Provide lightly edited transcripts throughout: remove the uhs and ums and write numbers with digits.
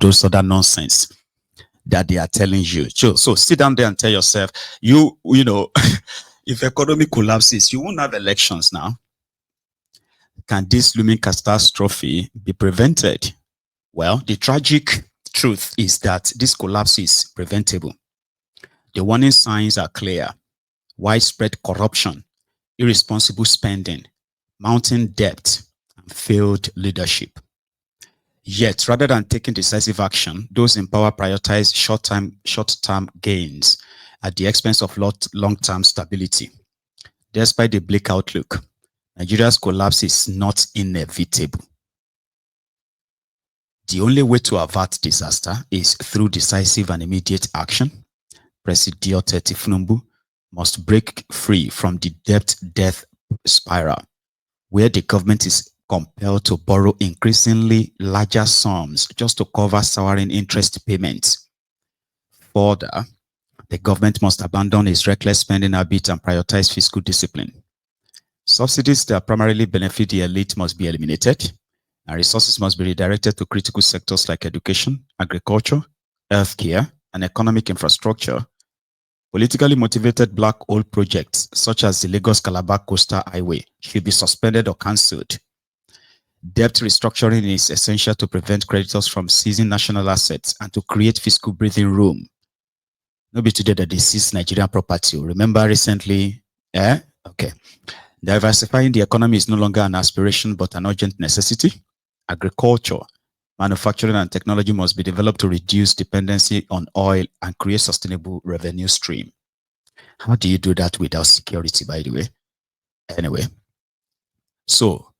those other nonsense that they are telling you. So sit down there and tell yourself, you know, if economy collapses, you won't have elections now. Can this looming catastrophe be prevented? Well, the tragic truth is that this collapse is preventable. The warning signs are clear: widespread corruption, irresponsible spending, mounting debt, and failed leadership. Yet, rather than taking decisive action, those in power prioritize short-term gains at the expense of long-term stability. Despite the bleak outlook, Nigeria's collapse is not inevitable. The only way to avert disaster is through decisive and immediate action. President Tinubu must break free from the debt spiral, where the government is compelled to borrow increasingly larger sums just to cover souring interest payments. Further, the government must abandon its reckless spending habit and prioritize fiscal discipline. Subsidies that primarily benefit the elite must be eliminated, and resources must be redirected to critical sectors like education, agriculture, healthcare, and economic infrastructure. Politically motivated black hole projects such as the Lagos-Calabar Coastal Highway should be suspended or cancelled. Debt restructuring is essential to prevent creditors from seizing national assets and to create fiscal breathing room. No be today that they seize Nigerian property. Remember recently? Okay. Diversifying the economy is no longer an aspiration but an urgent necessity. Agriculture, manufacturing, and technology must be developed to reduce dependency on oil and create sustainable revenue stream. How do you do that without security, by the way? Anyway, so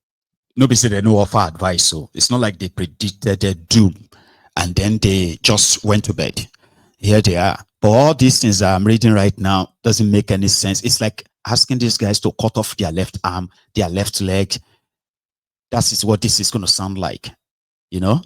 nobody said they no offer advice, so it's not like they predicted their doom and then they just went to bed. Here they are. But all these things that I'm reading right now doesn't make any sense. It's like asking these guys to cut off their left arm, their left leg. That is what this is going to sound like. You know,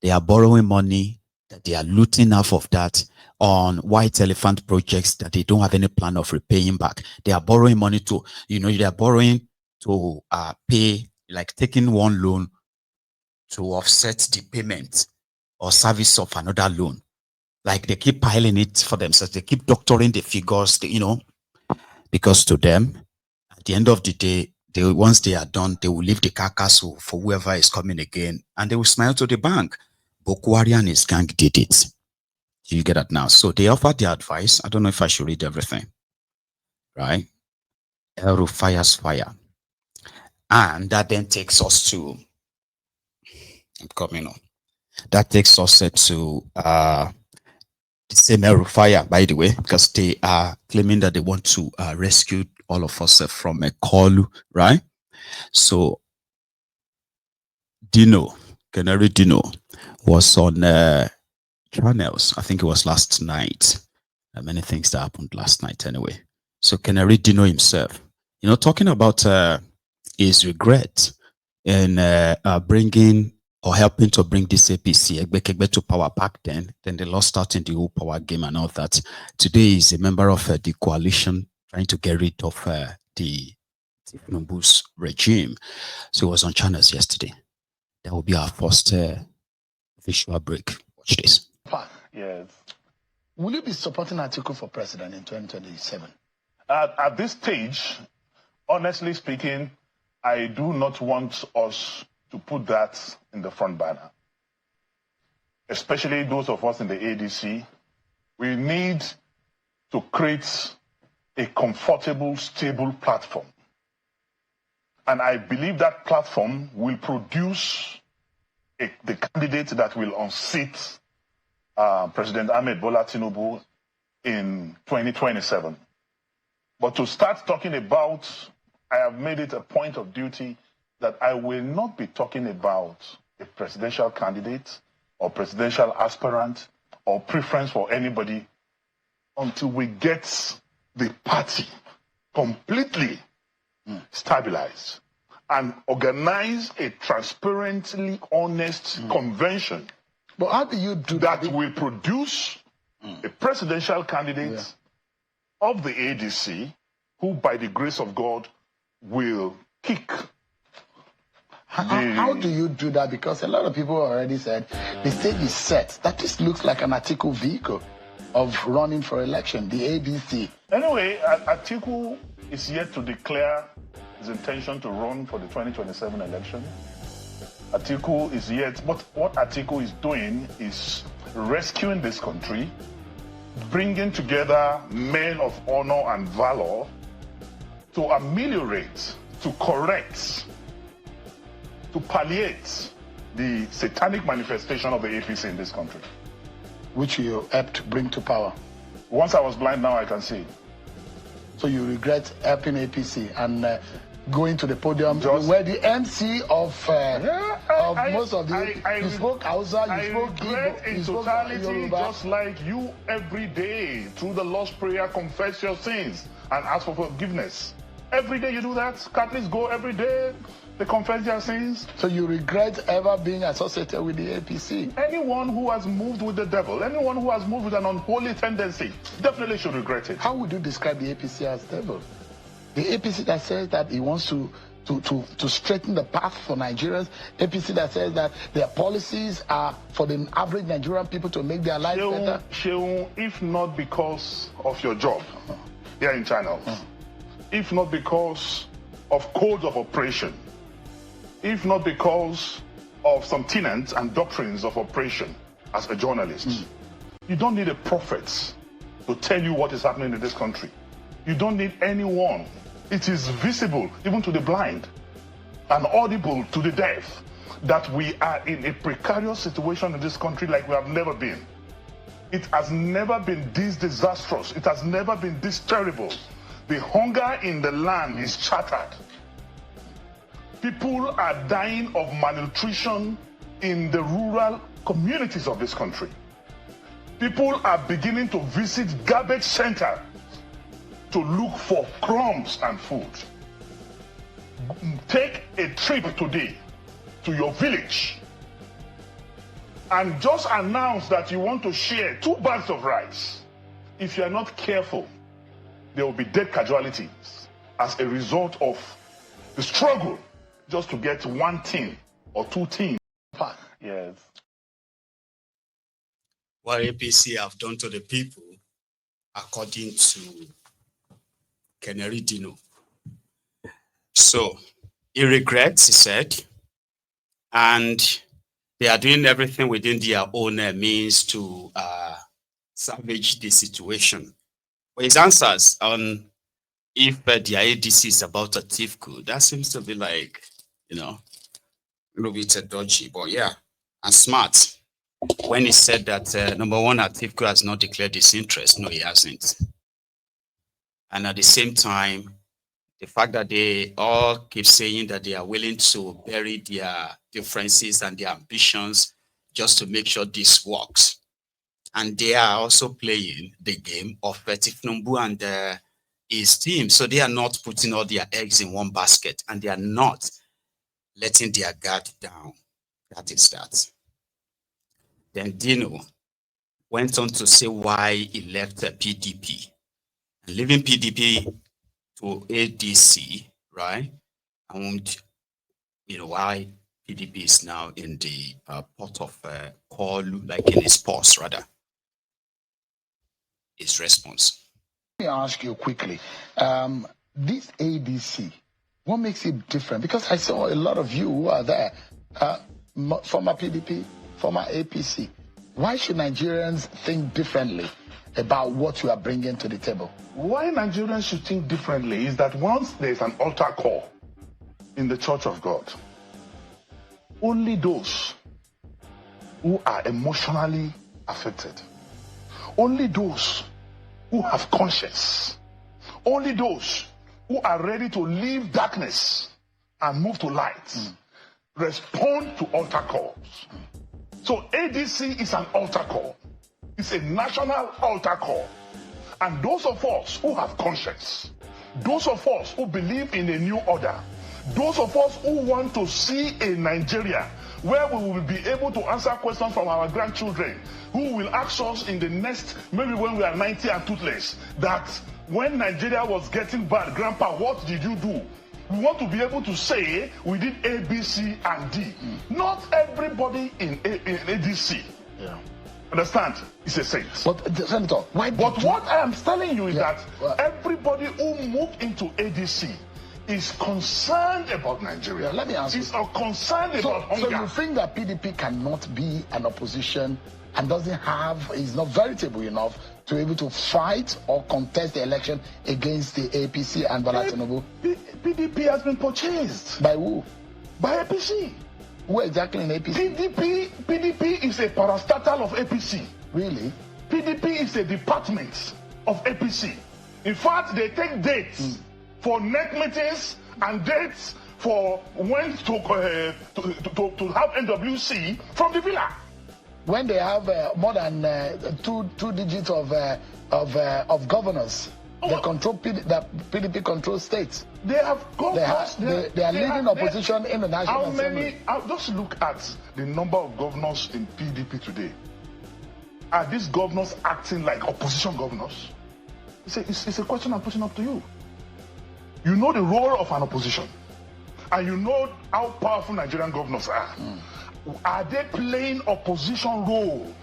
they are borrowing money, that they are looting half of that on white elephant projects that they don't have any plan of repaying back. They are borrowing money to, they are borrowing to pay, like taking one loan to offset the payment or service of another loan. Like they keep piling it for themselves. They keep doctoring the figures, because to them, at the end of the day, once they are done, they will leave the carcass for whoever is coming again, and they will smile to the bank. Bokwari and his gang did it. You get that now? So they offered their advice. I don't know if I should read everything. Right? El Rufaya's fire. And that then takes us to, I'm coming on. That takes us to the same El Rufaya, by the way, because they are claiming that they want to rescue all of us from a call, right? So Dino, Canary Dino, was on channels. I think it was last night. Many things that happened last night anyway. So Canary Dino himself, talking about his regret in bringing or helping to bring this APC Egbekegbe to power back then they lost out in the whole power game and all that. Today he's a member of the coalition trying to get rid of the Tinubu's regime. So he was on channels yesterday. That will be our first visual break. Watch this. Yes. Will you be supporting Atiku for president in 2027? At this stage, honestly speaking, I do not want us to put that in the front banner. Especially those of us in the ADC, we need to create a comfortable, stable platform. And I believe that platform will produce the candidate that will unseat President Ahmed Bola Tinubu in 2027. But to start talking about, I have made it a point of duty that I will not be talking about a presidential candidate or presidential aspirant or preference for anybody until we get the party completely stabilized and organize a transparently honest convention. But how do you do that? That will produce a presidential candidate of the ADC who, by the grace of God, will kick How do you do that? Because a lot of people already said the stage is set. That just looks like an Atiku vehicle of running for election, the ABC. Anyway, Atiku is yet to declare his intention to run for the 2027 election. Atiku is yet, but what Atiku is doing is rescuing this country, bringing together men of honor and valor to ameliorate, to correct, to palliate the satanic manifestation of the APC in this country. Which you helped bring to power. Once I was blind, now I can see. So you regret helping APC and going to the podium where the MC of most of the... You spoke Hausa, you spoke Igbo, in totality, just like you every day, through the Lord's Prayer, confess your sins and ask for forgiveness. Every day you do that. Catholics go every day. They confess their sins. So you regret ever being associated with the APC? Anyone who has moved with the devil, anyone who has moved with an unholy tendency, definitely should regret it. How would you describe the APC as devil? The APC that says that it wants to straighten the path for Nigerians, APC that says that their policies are for the average Nigerian people to make their life better? Sheung, if not because of your job here in China, if not because of codes of operation, if not because of some tenets and doctrines of operation as a journalist, you don't need a prophet to tell you what is happening in this country. You don't need anyone. It is visible even to the blind and audible to the deaf that we are in a precarious situation in this country like we have never been. It has never been this disastrous. It has never been this terrible. The hunger in the land is shattered. People are dying of malnutrition in the rural communities of this country. People are beginning to visit garbage centers to look for crumbs and food. Take a trip today to your village and just announce that you want to share 2 bags of rice. If you are not careful, there will be dead casualties as a result of the struggle just to get 1 tin or 2 tins. Yes. What APC have done to the people, according to Dino. So he regrets, he said, and they are doing everything within their own means to salvage the situation. But his answers on if the ADC is about a thief coup, that seems to be like, a little bit dodgy, but yeah, and smart. When he said that, number one, Atiku has not declared his interest. No, he hasn't. And at the same time, the fact that they all keep saying that they are willing to bury their differences and their ambitions just to make sure this works. And they are also playing the game of Tifnumbu and his team. So they are not putting all their eggs in one basket, and they are not letting their guard down. That is that. Then Dino went on to say why he left the PDP. And leaving PDP to ADC, right? And why PDP is now in the pot of call, like in his purse, rather. His response. Let me ask you quickly. This ADC, what makes it different? Because I saw a lot of you who are there, former PDP, former APC. Why should Nigerians think differently about what you are bringing to the table? Why Nigerians should think differently is that once there's an altar call in the Church of God, only those who are emotionally affected, only those who have conscience, only those who are ready to leave darkness and move to light, respond to altar calls. So ADC is an altar call. It's a national altar call. And those of us who have conscience, those of us who believe in a new order, those of us who want to see a Nigeria where we will be able to answer questions from our grandchildren, who will ask us in the next, maybe when we are 90 and toothless, that when Nigeria was getting bad, Grandpa, what did you do? We want to be able to say we did A, B, C, and D. Not everybody in ADC. Yeah. Understand? It's a saint. But Senator, why? But what I am telling you is Yeah, that everybody who moved into ADC is concerned about Nigeria. Let me ask you. Is concerned about hunger. So you think that PDP cannot be an opposition and is not veritable enough to be able to fight or contest the election against the APC and Bola Tinubu? PDP has been purchased. By who? By APC. Who exactly in APC? PDP is a parastatal of APC. Really? PDP is a department of APC. In fact, they take dates for net meetings and dates for when to have NWC from the villa. When they have more than two digits of governors, they control the PDP controls states. They have governors. They are leading opposition in the National Assembly. Just look at the number of governors in PDP today. Are these governors acting like opposition governors? It's a question I'm putting up to you. You know the role of an opposition, and you know how powerful Nigerian governors are. Are they playing opposition role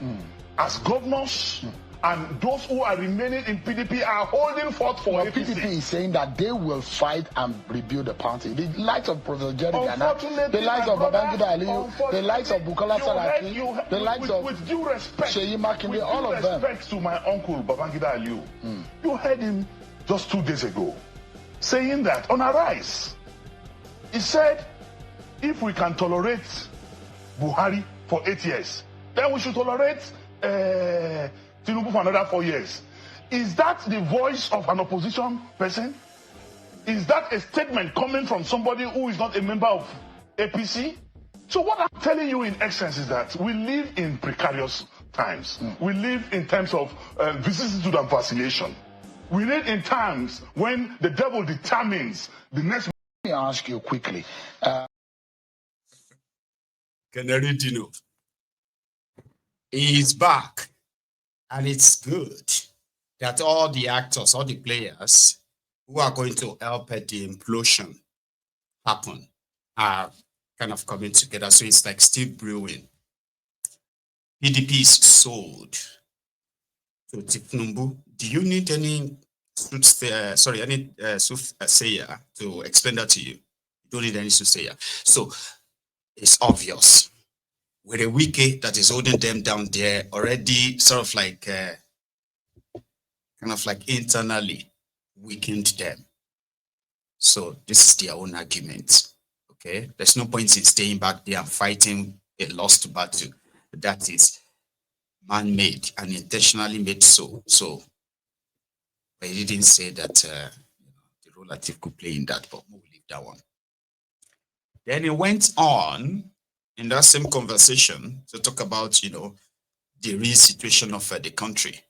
as governors? And those who are remaining in PDP are holding forth for APC. PDP is saying that they will fight and rebuild the party. The likes of Professor Jerry Ghana, the likes of Babangida Aliyu, the likes of Bukola Saraki, the likes of with due respect, Sheyi Makinde, all of them. With due respect to my uncle Babangida Aliyu, you heard him just 2 days ago saying that on a rise. He said, if we can tolerate Buhari for 8 years, then we should tolerate Tinubu for another 4 years. Is that the voice of an opposition person? Is that a statement coming from somebody who is not a member of APC? So what I'm telling you in essence is that we live in precarious times. We live in times of vicissitude and vacillation. We live in times when the devil determines the next. Let me ask you quickly. Dino. He's back. And it's good that all the actors, all the players who are going to help the implosion happen are kind of coming together. So it's like still brewing. PDP is sold to Tifnumbu. Do you need any soothsayer to explain that to you? You don't need any soothsayer. So it's obvious. With a wiki that is holding them down there already sort of like kind of like internally weakened them. So this is their own argument. Okay, there's no point in staying back there and fighting a lost battle that is man-made and intentionally made so. But he didn't say that the role Latif could play in that, but we'll leave that one. Then he went on in that same conversation to talk about, the real situation of the country.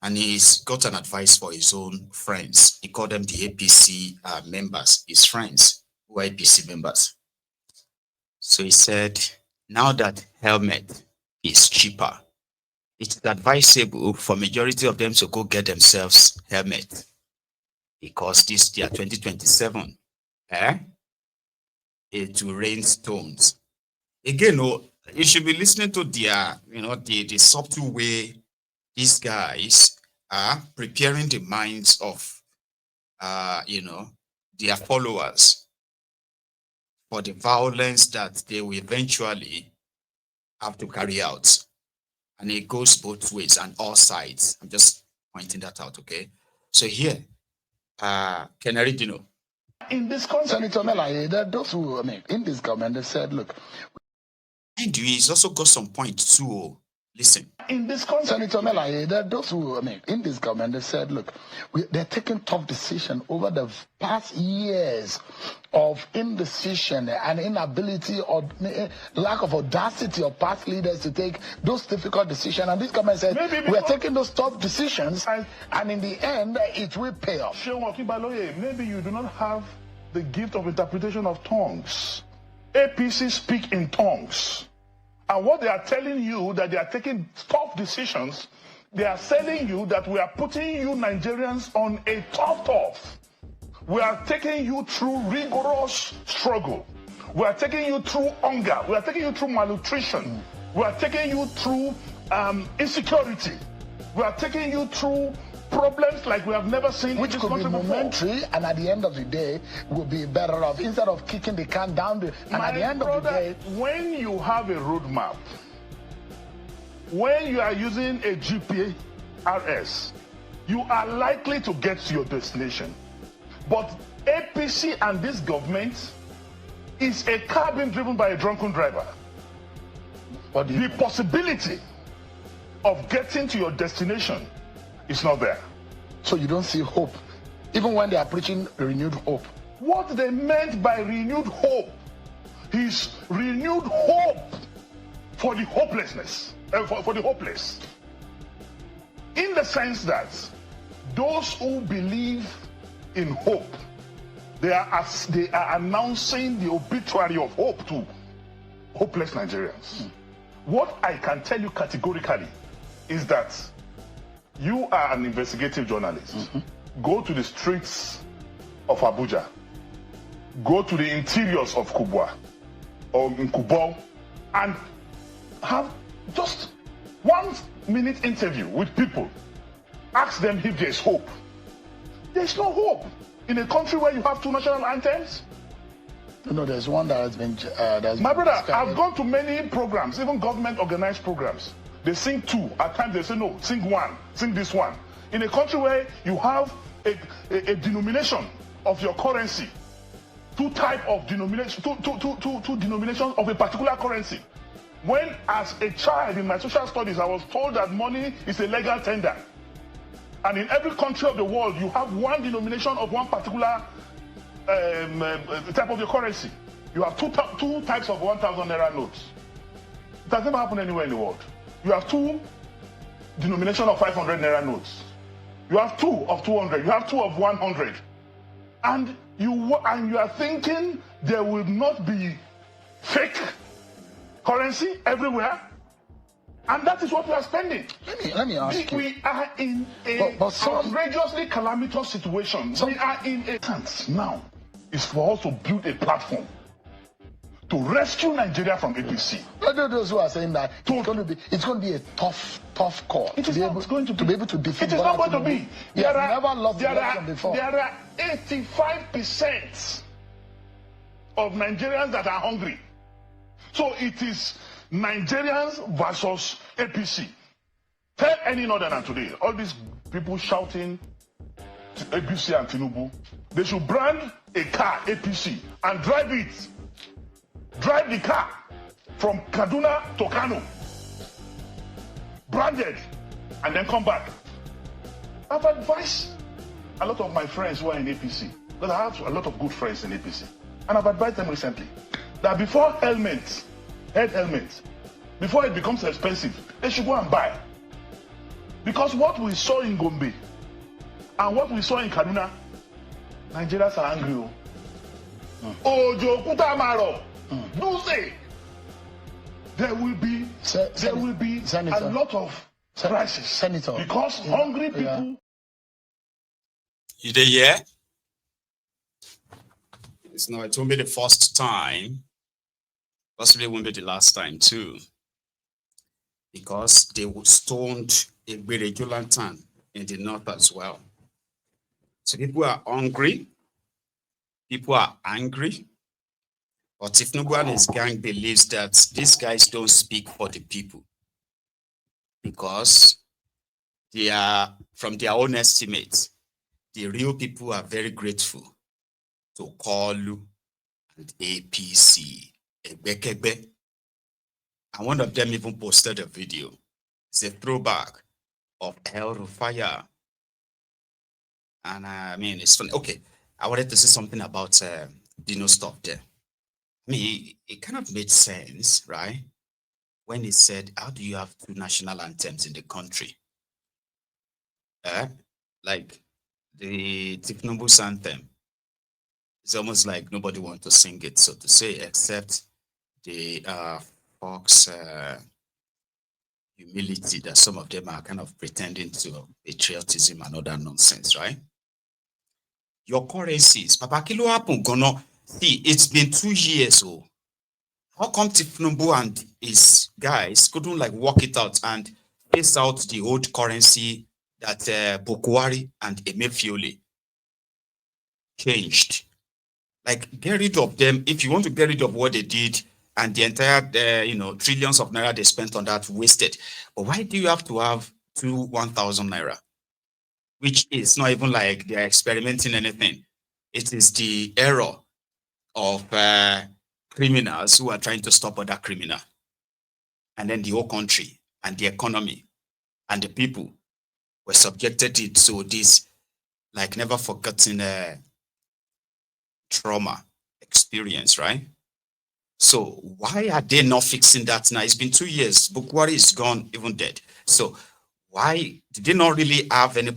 And he's got an advice for his own friends. He called them the APC members, his friends who are APC members. So he said, now that helmet is cheaper, it's advisable for majority of them to go get themselves helmet because this year 2027, it will rain stones. Again, you should be listening to their, the subtle way these guys are preparing the minds of, their followers for the violence that they will eventually have to carry out. And it goes both ways and all sides. I'm just pointing that out, okay? So here, Dino. In this context, Senator Melaye, there are those who, in this government, they said, look. He's also got some points too. Listen. In this context, Senator Melaye, there are those who, in this government, they said, look, they're taking tough decisions over the past years of indecision and inability or lack of audacity of past leaders to take those difficult decisions. And this government said, we're taking those tough decisions, and in the end, it will pay off. Maybe you do not have the gift of interpretation of tongues. APC speak in tongues. And what they are telling you that they are taking tough decisions, they are telling you that we are putting you Nigerians on a tough. We are taking you through rigorous struggle. We are taking you through hunger. We are taking you through malnutrition. We are taking you through insecurity. We are taking you through problems like we have never seen Which in this could be country before. momentary, and at the end of the day, we'll be better off instead of kicking the can down. At the end of the day, when you have a roadmap, when you are using a GPRS, you are likely to get to your destination. But APC and this government is a car being driven by a drunken driver. The possibility of getting to your destination is not there. So you don't see hope, even when they are preaching renewed hope. What they meant by renewed hope is renewed hope for the hopelessness, for the hopeless. In the sense that those who believe in hope, they are announcing the obituary of hope to hopeless Nigerians. What I can tell you categorically is that you are an investigative journalist. Go to the streets of Abuja. Go to the interiors of Kubwa or in Kubwa and have just 1 minute interview with people. Ask them if there's hope. There's no hope in a country where you have 2 national anthems. No, there's one that has been. My brother, I've gone to many programs, even government organized programs. They sing 2. At times they say no, sing 1, sing this one. In a country where you have a denomination of your currency, 2 type of denomination, two denominations of a particular currency. When as a child in my social studies, I was told that money is a legal tender. And in every country of the world, you have 1 denomination of one particular type of your currency. You have two types of 1,000 naira notes. It has never happened anywhere in the world. You have 2 denomination of 500 naira notes. You have 2 of 200. You have 2 of 100. And you are thinking there will not be fake currency everywhere. And that is what we are spending. Let me ask you. We are in a outrageously calamitous situation. We are in a chance now is for us to build a platform to rescue Nigeria from APC. Those who are saying that it's going to be a tough call. It is not going to be. To be able to defeat. It is not going to be. There are 85% of Nigerians that are hungry. So it is Nigerians versus APC. Tell any northerner today, all these people shouting APC and Tinubu, they should brand a car APC and drive it. Drive the car from Kaduna to Kano. Branded. And then come back. I've advised a lot of my friends who are in APC, because I have a lot of good friends in APC, and I've advised them recently that before head helmets, before it becomes expensive, they should go and buy. Because what we saw in Gombe and what we saw in Kaduna, Nigerians are angry. Ojo Kutamaro, do say there will be a lot of crisis because hungry people. You there, yeah? It's not. It won't be the first time. Possibly won't be the last time too, because they stoned a regular town in the north as well. So people are hungry, people are angry, but if Nubu and his gang believes that these guys don't speak for the people, because they are, from their own estimates, the real people are very grateful to Kolu and APC. And one of them even posted a video. It's a throwback of El Rufaya. And I mean, it's funny. Okay, I wanted to say something about Dino stuff there. I mean, it kind of made sense, right? When he said, how do you have 2 national anthems in the country? Like the Tifnumbu's anthem. It's almost like nobody wants to sing it, so to say, except the Fox humility that some of them are kind of pretending to patriotism and other nonsense, right? your currencies. Papa, kilo happen gono. See, it's been 2 years. Oh, how come Tifnumbu and his guys couldn't like work it out and phase out the old currency that Bokwari and Emefiole changed? Like, get rid of them. If you want to get rid of what they did and the entire, trillions of naira they spent on that wasted. But why do you have to have 1,000 naira? Which is not even like they're experimenting anything. It is the error of criminals who are trying to stop other criminal. And then the whole country and the economy and the people were subjected to it. So this like never forgotten trauma experience, right? So why are they not fixing that now? It's been 2 years. Bukwari is gone, even dead. So why did they not really have any